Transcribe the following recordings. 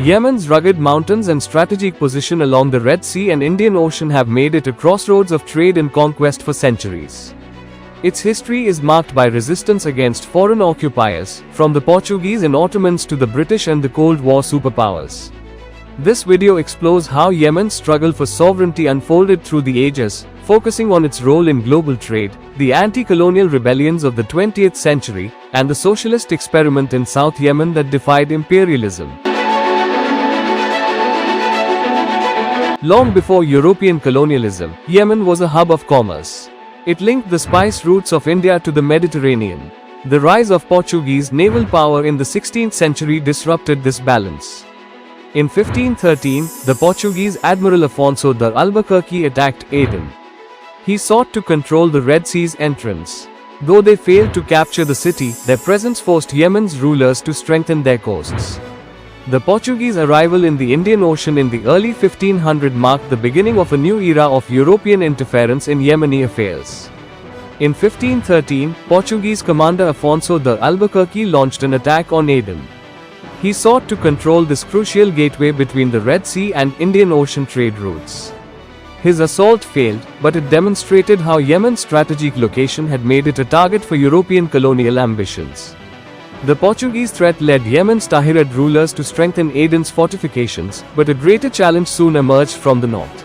Yemen's rugged mountains and strategic position along the Red Sea and Indian Ocean have made it a crossroads of trade and conquest for centuries. Its history is marked by resistance against foreign occupiers, from the Portuguese and Ottomans to the British and the Cold War superpowers. This video explores how Yemen's struggle for sovereignty unfolded through the ages, focusing on its role in global trade, the anti-colonial rebellions of the 20th century, and the socialist experiment in South Yemen that defied imperialism. Long before European colonialism, Yemen was a hub of commerce. It linked the spice routes of India to the Mediterranean. The rise of Portuguese naval power in the 16th century disrupted this balance. In 1513, the Portuguese Admiral Afonso de Albuquerque attacked Aden. He sought to control the Red Sea's entrance. Though they failed to capture the city, their presence forced Yemen's rulers to strengthen their coasts. The Portuguese arrival in the Indian Ocean in the early 1500s marked the beginning of a new era of European interference in Yemeni affairs. In 1513, Portuguese commander Afonso de Albuquerque launched an attack on Aden. He sought to control this crucial gateway between the Red Sea and Indian Ocean trade routes. His assault failed, but it demonstrated how Yemen's strategic location had made it a target for European colonial ambitions. The Portuguese threat led Yemen's Tahirid rulers to strengthen Aden's fortifications, but a greater challenge soon emerged from the north.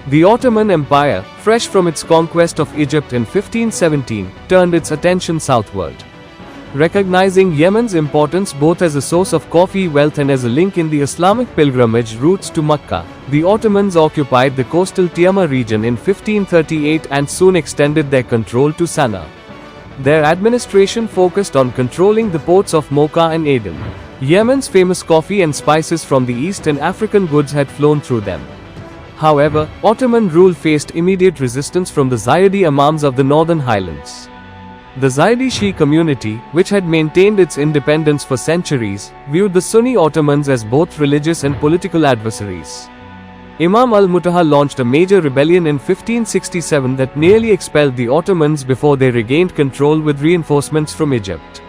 The Ottoman Empire, fresh from its conquest of Egypt in 1517, turned its attention southward. Recognizing Yemen's importance both as a source of coffee wealth and as a link in the Islamic pilgrimage routes to Mecca, the Ottomans occupied the coastal Tiama region in 1538 and soon extended their control to Sana'a. Their administration focused on controlling the ports of Mocha and Aden. Yemen's famous coffee and spices from the east and African goods had flown through them. However, Ottoman rule faced immediate resistance from the Zaydi Imams of the northern highlands. The Zaydi Shi community, which had maintained its independence for centuries, viewed the Sunni Ottomans as both religious and political adversaries. Imam al-Mutaha launched a major rebellion in 1567 that nearly expelled the Ottomans before they regained control with reinforcements from Egypt.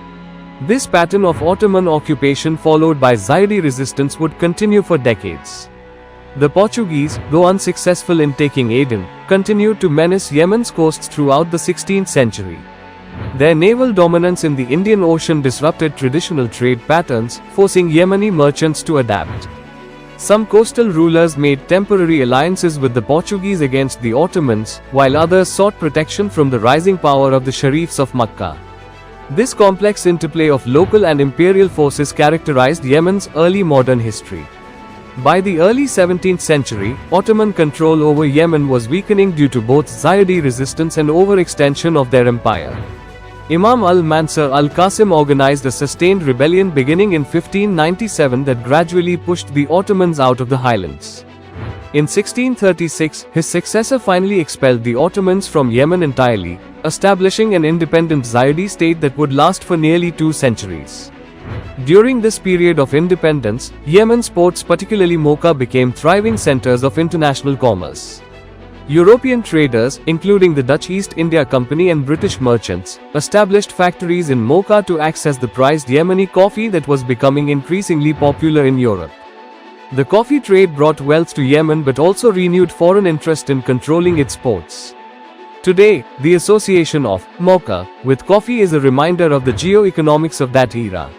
This pattern of Ottoman occupation followed by Zaydi resistance would continue for decades. The Portuguese, though unsuccessful in taking Aden, continued to menace Yemen's coasts throughout the 16th century. Their naval dominance in the Indian Ocean disrupted traditional trade patterns, forcing Yemeni merchants to adapt. Some coastal rulers made temporary alliances with the Portuguese against the Ottomans, while others sought protection from the rising power of the Sharifs of Mecca. This complex interplay of local and imperial forces characterized Yemen's early modern history. By the early 17th century, Ottoman control over Yemen was weakening due to both Zaydi resistance and overextension of their empire. Imam al-Mansur al-Qasim organized a sustained rebellion beginning in 1597 that gradually pushed the Ottomans out of the highlands. In 1636, his successor finally expelled the Ottomans from Yemen entirely, establishing an independent Zaydi state that would last for nearly 2 centuries. During this period of independence, Yemen's ports, particularly Mocha, became thriving centers of international commerce. European traders, including the Dutch East India Company and British merchants, established factories in Mocha to access the prized Yemeni coffee that was becoming increasingly popular in Europe. The coffee trade brought wealth to Yemen but also renewed foreign interest in controlling its ports. Today, the association of Mocha with coffee is a reminder of the geo-economics of that era.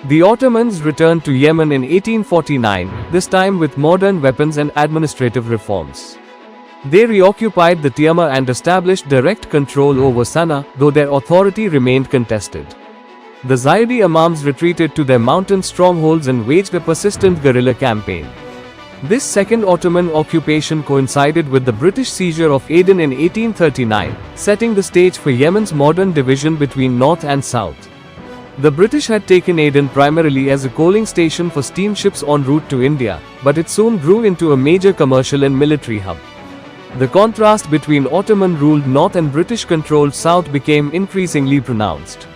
The Ottomans returned to Yemen in 1849, this time with modern weapons and administrative reforms. They reoccupied the Tiama and established direct control over Sana'a, though their authority remained contested. The Zaydi Imams retreated to their mountain strongholds and waged a persistent guerrilla campaign. This second Ottoman occupation coincided with the British seizure of Aden in 1839, setting the stage for Yemen's modern division between north and south. The British had taken Aden primarily as a coaling station for steamships en route to India, but it soon grew into a major commercial and military hub. The contrast between Ottoman-ruled north and British-controlled south became increasingly pronounced.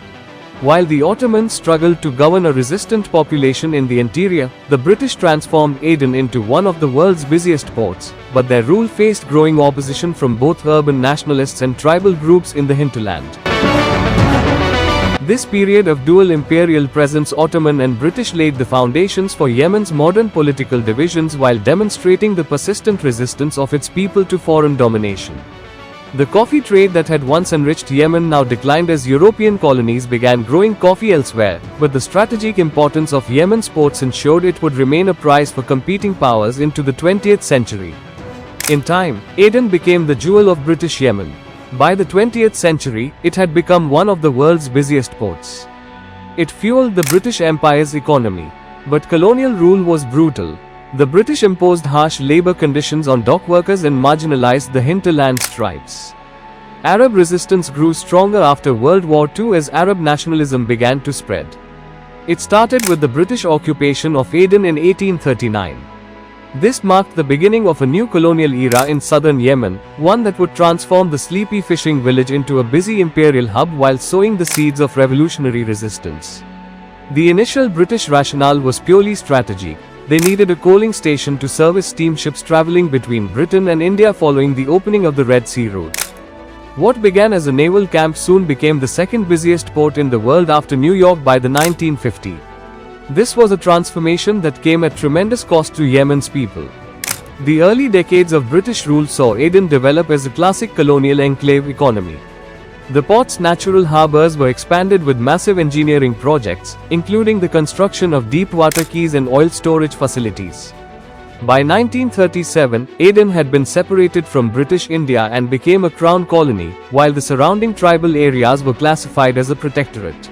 While the Ottomans struggled to govern a resistant population in the interior, the British transformed Aden into one of the world's busiest ports, but their rule faced growing opposition from both urban nationalists and tribal groups in the hinterland. This period of dual imperial presence, Ottoman and British, laid the foundations for Yemen's modern political divisions while demonstrating the persistent resistance of its people to foreign domination. The coffee trade that had once enriched Yemen now declined as European colonies began growing coffee elsewhere, but the strategic importance of Yemen's ports ensured it would remain a prize for competing powers into the 20th century. In time, Aden became the jewel of British Yemen. By the 20th century, it had become one of the world's busiest ports. It fueled the British Empire's economy. But colonial rule was brutal. The British imposed harsh labor conditions on dockworkers and marginalized the hinterland's tribes. Arab resistance grew stronger after World War II as Arab nationalism began to spread. It started with the British occupation of Aden in 1839. This marked the beginning of a new colonial era in southern Yemen, one that would transform the sleepy fishing village into a busy imperial hub while sowing the seeds of revolutionary resistance. The initial British rationale was purely strategic. They needed a coaling station to service steamships traveling between Britain and India following the opening of the Red Sea route. What began as a naval camp soon became the second busiest port in the world after New York by the 1950s. This was a transformation that came at tremendous cost to Yemen's people. The early decades of British rule saw Aden develop as a classic colonial enclave economy. The port's natural harbors were expanded with massive engineering projects, including the construction of deep water quays and oil storage facilities. By 1937, Aden had been separated from British India and became a crown colony, while the surrounding tribal areas were classified as a protectorate.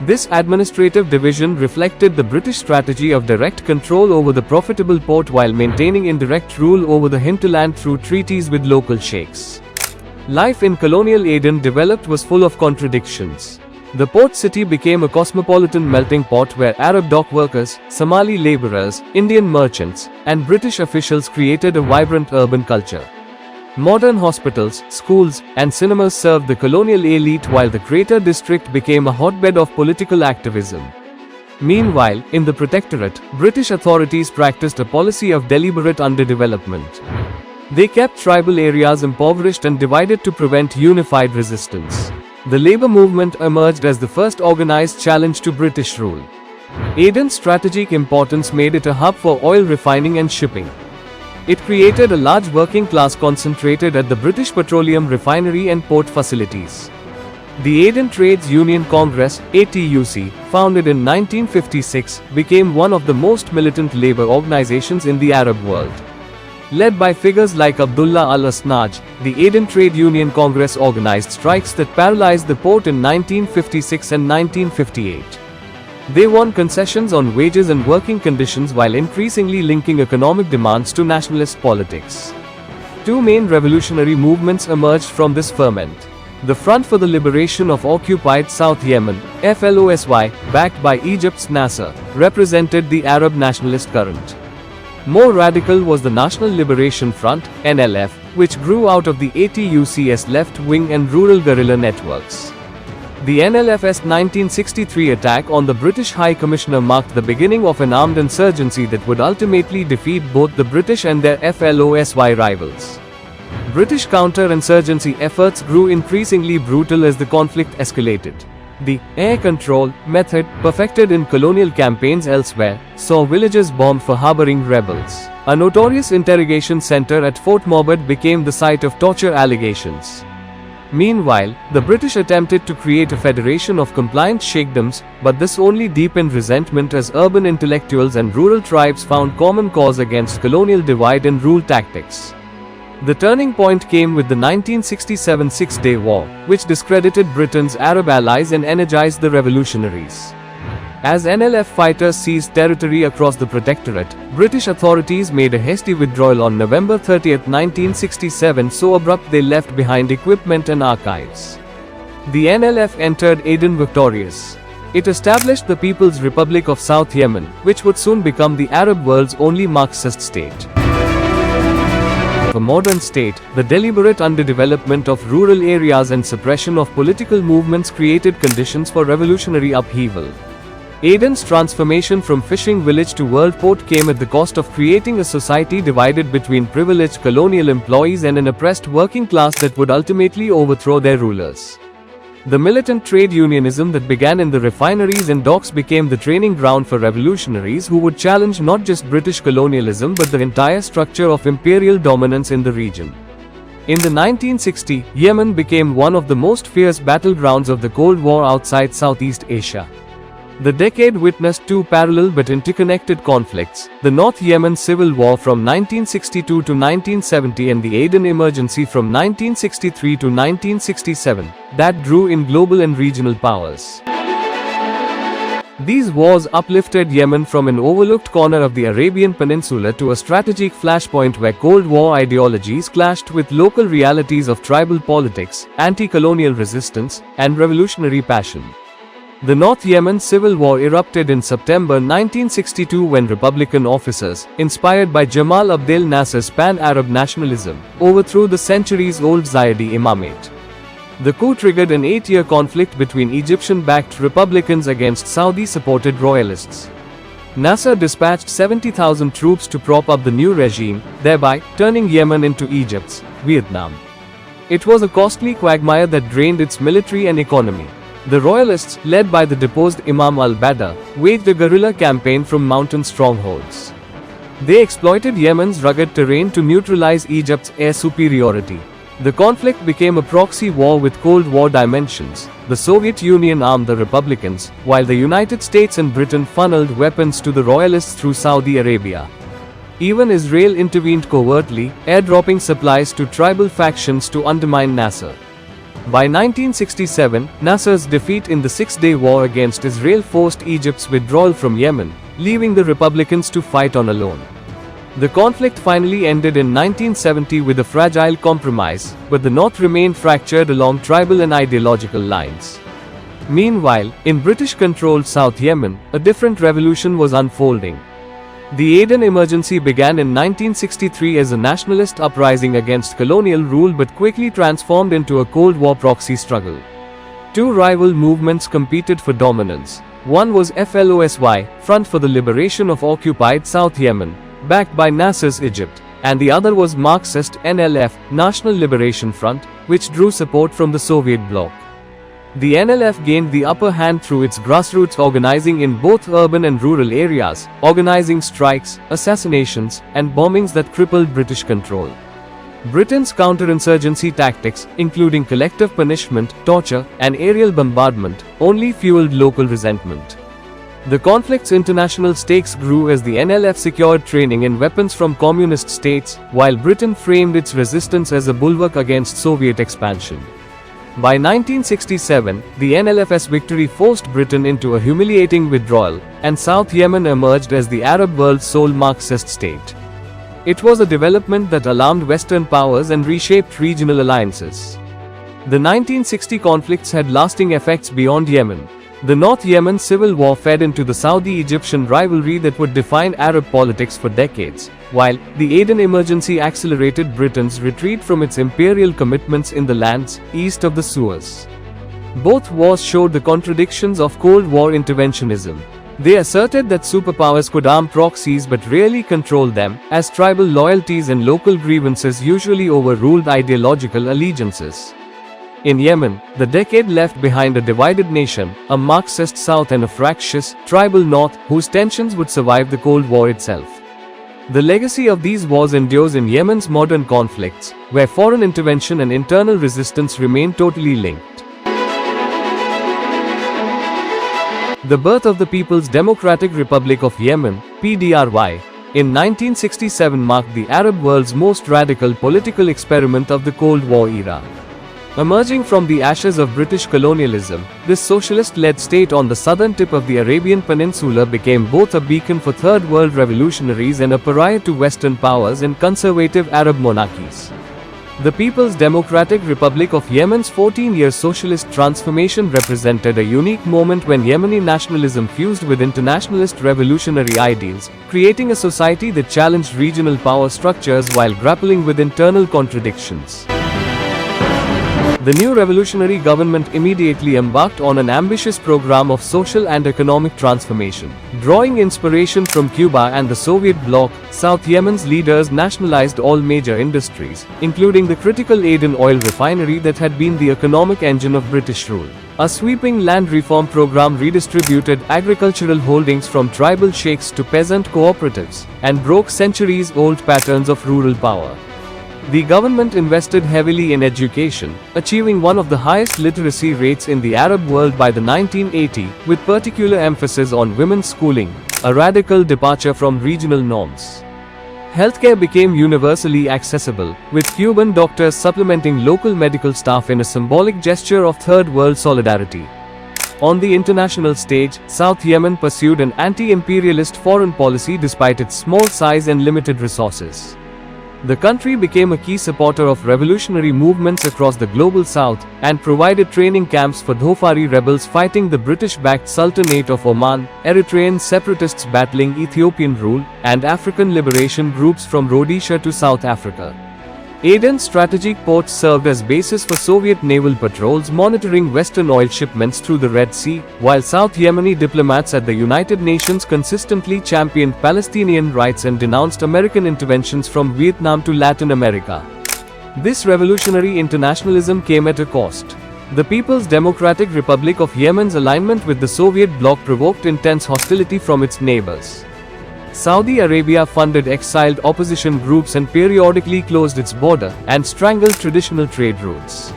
This administrative division reflected the British strategy of direct control over the profitable port while maintaining indirect rule over the hinterland through treaties with local sheikhs. Life in colonial Aden developed was full of contradictions. The port city became a cosmopolitan melting pot where Arab dockworkers, Somali laborers, Indian merchants, and British officials created a vibrant urban culture. Modern hospitals, schools, and cinemas served the colonial elite while the Greater District became a hotbed of political activism. Meanwhile, in the Protectorate, British authorities practiced a policy of deliberate underdevelopment. They kept tribal areas impoverished and divided to prevent unified resistance. The labor movement emerged as the first organized challenge to British rule. Aden's strategic importance made it a hub for oil refining and shipping. It created a large working class concentrated at the British Petroleum Refinery and port facilities. The Aden Trades Union Congress, ATUC, founded in 1956, became one of the most militant labor organizations in the Arab world. Led by figures like Abdullah al-Asnaj, the Aden Trade Union Congress organized strikes that paralyzed the port in 1956 and 1958. They won concessions on wages and working conditions while increasingly linking economic demands to nationalist politics. Two main revolutionary movements emerged from this ferment. The Front for the Liberation of Occupied South Yemen, FLOSY, backed by Egypt's Nasser, represented the Arab nationalist current. More radical was the National Liberation Front, NLF, which grew out of the ATUC's left-wing and rural guerrilla networks. The NLF's 1963 attack on the British High Commissioner marked the beginning of an armed insurgency that would ultimately defeat both the British and their FLOSY rivals. British counter-insurgency efforts grew increasingly brutal as the conflict escalated. The air control method, perfected in colonial campaigns elsewhere, saw villages bombed for harboring rebels. A notorious interrogation center at Fort Morbid became the site of torture allegations. Meanwhile, the British attempted to create a federation of compliant sheikdoms, but this only deepened resentment as urban intellectuals and rural tribes found common cause against colonial divide and rule tactics. The turning point came with the 1967 Six-Day War, which discredited Britain's Arab allies and energized the revolutionaries. As NLF fighters seized territory across the Protectorate, British authorities made a hasty withdrawal on November 30, 1967, so abrupt they left behind equipment and archives. The NLF entered Aden victorious. It established the People's Republic of South Yemen, which would soon become the Arab world's only Marxist state. a modern state, the deliberate underdevelopment of rural areas and suppression of political movements created conditions for revolutionary upheaval. Aden's transformation from fishing village to world port came at the cost of creating a society divided between privileged colonial employees and an oppressed working class that would ultimately overthrow their rulers. The militant trade unionism that began in the refineries and docks became the training ground for revolutionaries who would challenge not just British colonialism but the entire structure of imperial dominance in the region. In the 1960s, Yemen became one of the most fierce battlegrounds of the Cold War outside Southeast Asia. The decade witnessed two parallel but interconnected conflicts, the North Yemen Civil War from 1962 to 1970 and the Aden Emergency from 1963 to 1967, that drew in global and regional powers. These wars uplifted Yemen from an overlooked corner of the Arabian Peninsula to a strategic flashpoint where Cold War ideologies clashed with local realities of tribal politics, anti-colonial resistance, and revolutionary passion. The North Yemen Civil War erupted in September 1962 when Republican officers, inspired by Jamal Abdel Nasser's pan-Arab nationalism, overthrew the centuries-old Zaydi Imamate. The coup triggered an 8-year conflict between Egyptian-backed Republicans against Saudi-supported royalists. Nasser dispatched 70,000 troops to prop up the new regime, thereby turning Yemen into Egypt's Vietnam. It was a costly quagmire that drained its military and economy. The royalists, led by the deposed Imam al-Badr, waged a guerrilla campaign from mountain strongholds. They exploited Yemen's rugged terrain to neutralize Egypt's air superiority. The conflict became a proxy war with Cold War dimensions. The Soviet Union armed the Republicans, while the United States and Britain funneled weapons to the royalists through Saudi Arabia. Even Israel intervened covertly, airdropping supplies to tribal factions to undermine Nasser. By 1967, Nasser's defeat in the Six-Day War against Israel forced Egypt's withdrawal from Yemen, leaving the Republicans to fight on alone. The conflict finally ended in 1970 with a fragile compromise, but the north remained fractured along tribal and ideological lines. Meanwhile, in British-controlled South Yemen, a different revolution was unfolding. The Aden Emergency began in 1963 as a nationalist uprising against colonial rule but quickly transformed into a Cold War proxy struggle. Two rival movements competed for dominance. One was FLOSY, Front for the Liberation of Occupied South Yemen, backed by Nasser's Egypt, and the other was Marxist NLF, National Liberation Front, which drew support from the Soviet bloc. The NLF gained the upper hand through its grassroots organizing in both urban and rural areas, organizing strikes, assassinations, and bombings that crippled British control. Britain's counterinsurgency tactics, including collective punishment, torture, and aerial bombardment, only fueled local resentment. The conflict's international stakes grew as the NLF secured training and weapons from communist states, while Britain framed its resistance as a bulwark against Soviet expansion. By 1967, the NLF's victory forced Britain into a humiliating withdrawal, and South Yemen emerged as the Arab world's sole Marxist state. It was a development that alarmed Western powers and reshaped regional alliances. The 1960 conflicts had lasting effects beyond Yemen. The North Yemen Civil War fed into the Saudi-Egyptian rivalry that would define Arab politics for decades, while the Aden Emergency accelerated Britain's retreat from its imperial commitments in the lands east of the Suez. Both wars showed the contradictions of Cold War interventionism. They asserted that superpowers could arm proxies but rarely control them, as tribal loyalties and local grievances usually overruled ideological allegiances. In Yemen, the decade left behind a divided nation, a Marxist South and a fractious, tribal North, whose tensions would survive the Cold War itself. The legacy of these wars endures in Yemen's modern conflicts, where foreign intervention and internal resistance remain totally linked. The birth of the People's Democratic Republic of Yemen, PDRY, in 1967 marked the Arab world's most radical political experiment of the Cold War era. Emerging from the ashes of British colonialism, this socialist-led state on the southern tip of the Arabian Peninsula became both a beacon for Third World revolutionaries and a pariah to Western powers and conservative Arab monarchies. The People's Democratic Republic of Yemen's 14-year socialist transformation represented a unique moment when Yemeni nationalism fused with internationalist revolutionary ideals, creating a society that challenged regional power structures while grappling with internal contradictions. The new revolutionary government immediately embarked on an ambitious program of social and economic transformation. Drawing inspiration from Cuba and the Soviet bloc, South Yemen's leaders nationalized all major industries, including the critical Aden oil refinery that had been the economic engine of British rule. A sweeping land reform program redistributed agricultural holdings from tribal sheikhs to peasant cooperatives, and broke centuries-old patterns of rural power. The government invested heavily in education, achieving one of the highest literacy rates in the Arab world by the 1980s, with particular emphasis on women's schooling, a radical departure from regional norms. Healthcare became universally accessible, with Cuban doctors supplementing local medical staff in a symbolic gesture of Third World solidarity. On the international stage, South Yemen pursued an anti-imperialist foreign policy despite its small size and limited resources. The country became a key supporter of revolutionary movements across the global south, and provided training camps for Dhofari rebels fighting the British-backed Sultanate of Oman, Eritrean separatists battling Ethiopian rule, and African liberation groups from Rhodesia to South Africa. Aden's strategic ports served as bases for Soviet naval patrols monitoring Western oil shipments through the Red Sea, while South Yemeni diplomats at the United Nations consistently championed Palestinian rights and denounced American interventions from Vietnam to Latin America. This revolutionary internationalism came at a cost. The People's Democratic Republic of Yemen's alignment with the Soviet bloc provoked intense hostility from its neighbors. Saudi Arabia funded exiled opposition groups and periodically closed its border, and strangled traditional trade routes.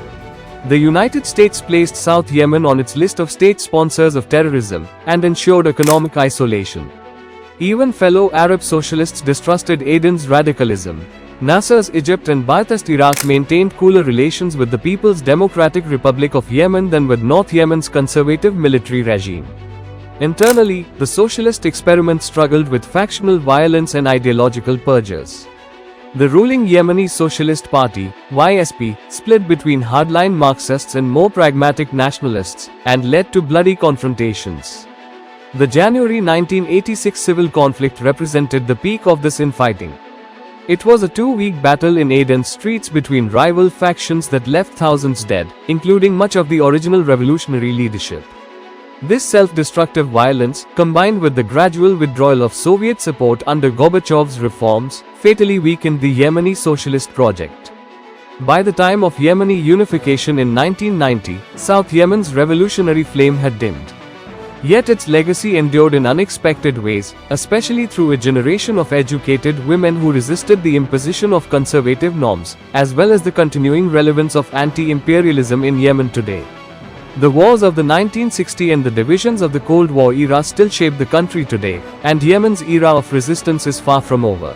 The United States placed South Yemen on its list of state sponsors of terrorism, and ensured economic isolation. Even fellow Arab socialists distrusted Aden's radicalism. Nasser's Egypt and Ba'athist Iraq maintained cooler relations with the People's Democratic Republic of Yemen than with North Yemen's conservative military regime. Internally, the socialist experiment struggled with factional violence and ideological purges. The ruling Yemeni Socialist Party, YSP, split between hardline Marxists and more pragmatic nationalists, and led to bloody confrontations. The January 1986 civil conflict represented the peak of this infighting. It was a two-week battle in Aden's streets between rival factions that left thousands dead, including much of the original revolutionary leadership. This self-destructive violence, combined with the gradual withdrawal of Soviet support under Gorbachev's reforms, fatally weakened the Yemeni socialist project. By the time of Yemeni unification in 1990, South Yemen's revolutionary flame had dimmed. Yet its legacy endured in unexpected ways, especially through a generation of educated women who resisted the imposition of conservative norms, as well as the continuing relevance of anti-imperialism in Yemen today. The wars of the 1960s and the divisions of the Cold War era still shape the country today, and Yemen's era of resistance is far from over.